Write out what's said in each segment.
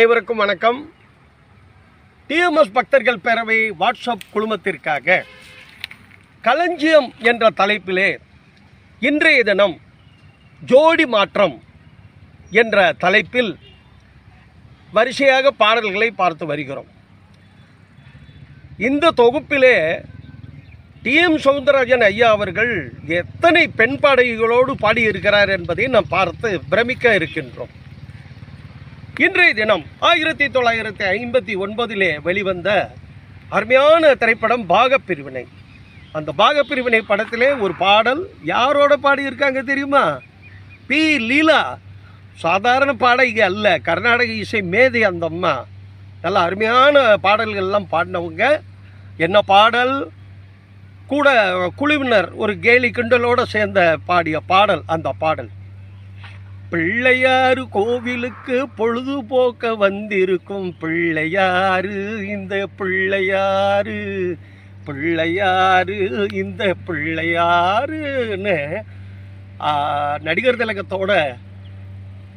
அனைவருக்கும் வணக்கம். டிஎம்எஸ் பக்தர்கள் பேரவை வாட்ஸ்அப் குழுமத்திற்காக களஞ்சியம் என்ற தலைப்பிலே இன்றைய தினம் ஜோடி மாற்றம் என்ற தலைப்பில் வரிசையாக பாடல்களை பார்த்து வருகிறோம். இந்த தொகுப்பிலே டிஎம் சௌந்தரராஜன் ஐயா அவர்கள் எத்தனை பெண் பாடகிகளோடு பாடியிருக்கிறார் என்பதை நாம் பார்த்து பிரமிக்க இருக்கின்றோம். இன்றைய தினம் 1959 வெளிவந்த அருமையான திரைப்படம் பாகப்பிரிவினை. அந்த பாகப்பிரிவினை படத்திலே ஒரு பாடல் யாரோட பாடியிருக்காங்க தெரியுமா? பி. லீலா. சாதாரண பாடகி அல்ல, கர்நாடக இசை மேதை அந்த அம்மா. நல்ல அருமையான பாடல்கள்லாம் பாடினவங்க. என்ன பாடல் கூட குழுவினர் ஒரு கேலி கிண்டலோடு சேர்ந்த பாடிய பாடல். அந்த பாடல் பிள்ளையாரு கோவிலுக்கு பொழுதுபோக்க வந்திருக்கும் பிள்ளையாரு இந்த பிள்ளையாரு, பிள்ளையாரு இந்த பிள்ளையாருன்னு நடிகர் திலகத்தோட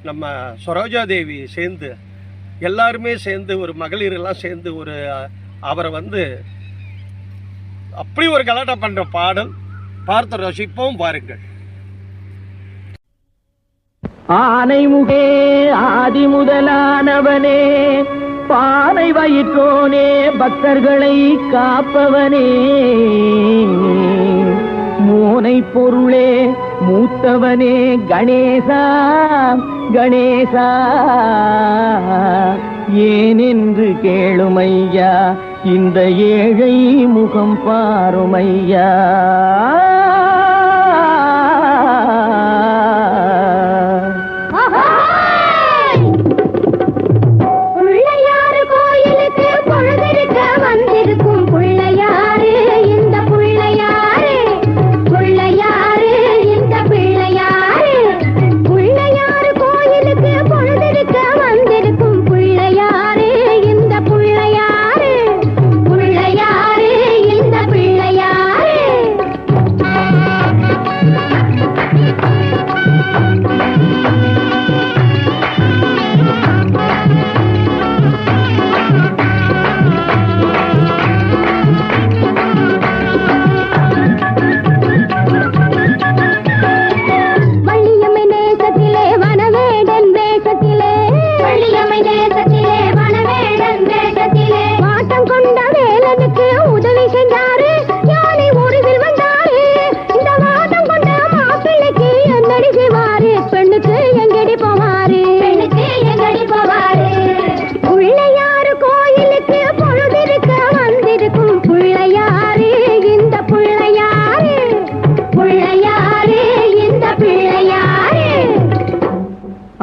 நம்ம சரோஜாதேவி சேர்ந்து எல்லாருமே சேர்ந்து ஒரு மகளிரெல்லாம் சேர்ந்து ஒரு அவரை அப்படி ஒரு கலாட்டா பண்ணுற பாடல் பார்த்து ரசிப்போம். பாருங்கள். ஆனைமுகே ஆதி முதலானவனே, பானை வயிற்றோனே, பக்தர்களை காப்பவனே, மோனை பொருளே மூத்தவனே, கணேசா கணேசா ஏனென்று கேளுமையா, இந்த ஏழை முகம் பாருமையா.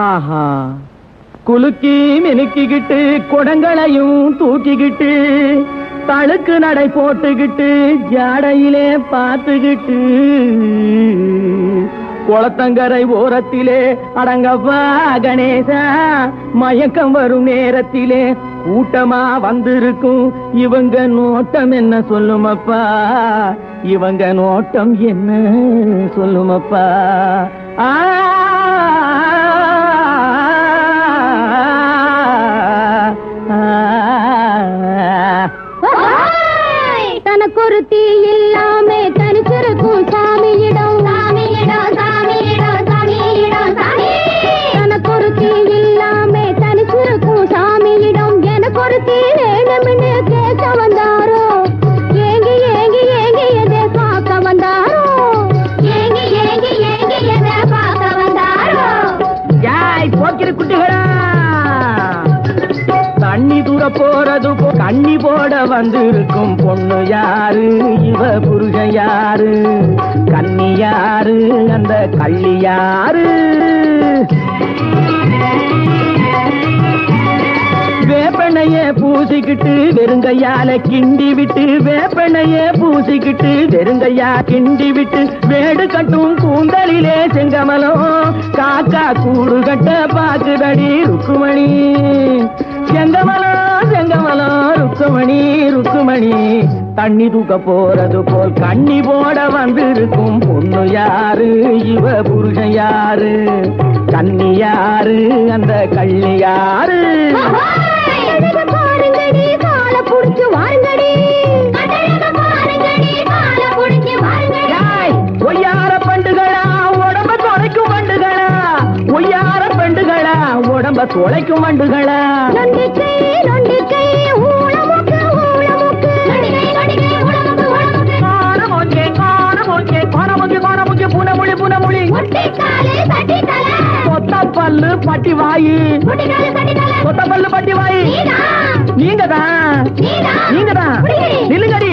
ஆஹா, குலுக்கி மினுக்கிக்கிட்டு குடங்களையும் தூக்கிக்கிட்டு தழுக்கு நடை போட்டுக்கிட்டு ஜாடையிலே பார்த்துக்கிட்டு குளத்தங்கரை ஓரத்திலே அடங்கப்பா கணேசா, மயக்கம் வரும் நேரத்திலே கூட்டமா வந்திருக்கும் இவங்க நோட்டம் என்ன சொல்லுமப்பா, இவங்க நோட்டம் என்ன சொல்லுமப்பா. தனக்கொருத்தி இல்லாமே தனிச்சிருக்கும் சாமியிடம், சாமியிடம் சாமியிடம் சாமியிடம் சாமி. தனக்கொருத்தி இல்லாமே தனிச்சிருக்கும் சாமியிடம் எனக்கொருத்தி வேணும்னு கேட்க வந்தாரோ, ஏங்கி ஏங்கி ஏங்கி எதை பார்க்க வந்தாரோ, ஏங்கி ஏங்கி ஏங்கி எதை பார்க்க வந்தாரோ. ஜாய் போக்கிற குட்டிகளா, தண்ணி தூர போறது கண்ணி போட வந்திருக்கும் பொண்ணு யாரு, இவ புருஷன் யாரு, கண்ணி யாரு, அந்த கள்ளி யாரு. வேப்பெண்ணைய பூசிக்கிட்டு வெறுங்கையால கிண்டி விட்டு, வேப்பெண்ணைய பூசிக்கிட்டு வெறுங்கையா கிண்டி விட்டு, வேடு கட்டும் கூந்தலிலே செங்கமலம் காக்கா கூடு கட்ட பாக்குதடி ருக்குமணி. செங்கமலம் செங்கமலம் ருக்குமணி ருக்குமணி தண்ணி தூக்க போறது போல் கண்ணி போட வந்திருக்கும் பொண்ணு யாரு இவ புருஷன் யாரு கண்ணி யாரு அந்த கள்ளி யாரு பாருங்கடி கால புடிச்சு வாருங்கடி பாருங்கடி ஒய்யார பண்டுகளா உடம்ப தொலைக்கும் பண்டுகளா ஒய்யார பண்டுகளா உடம்ப தொலைக்கும் பண்டுகளா நொண்டிக்கை நொண்டிக்கை ஊளமுக்கு ஊளமுக்கு நொண்டிக்கை ஊளமுக்கு ஊளமுக்கு கோணமுக்கு புனமொழி புனமொழி முட்டிக்காலே தட்டிக்காலே கொத்த பல்லு பட்டி வாயி முட்டிக்காலே தட்டிக்காலே கொத்த பல்லு பட்டி வாயி நீங்கதான் நீதான் நீங்கதான் நில்லுங்கடி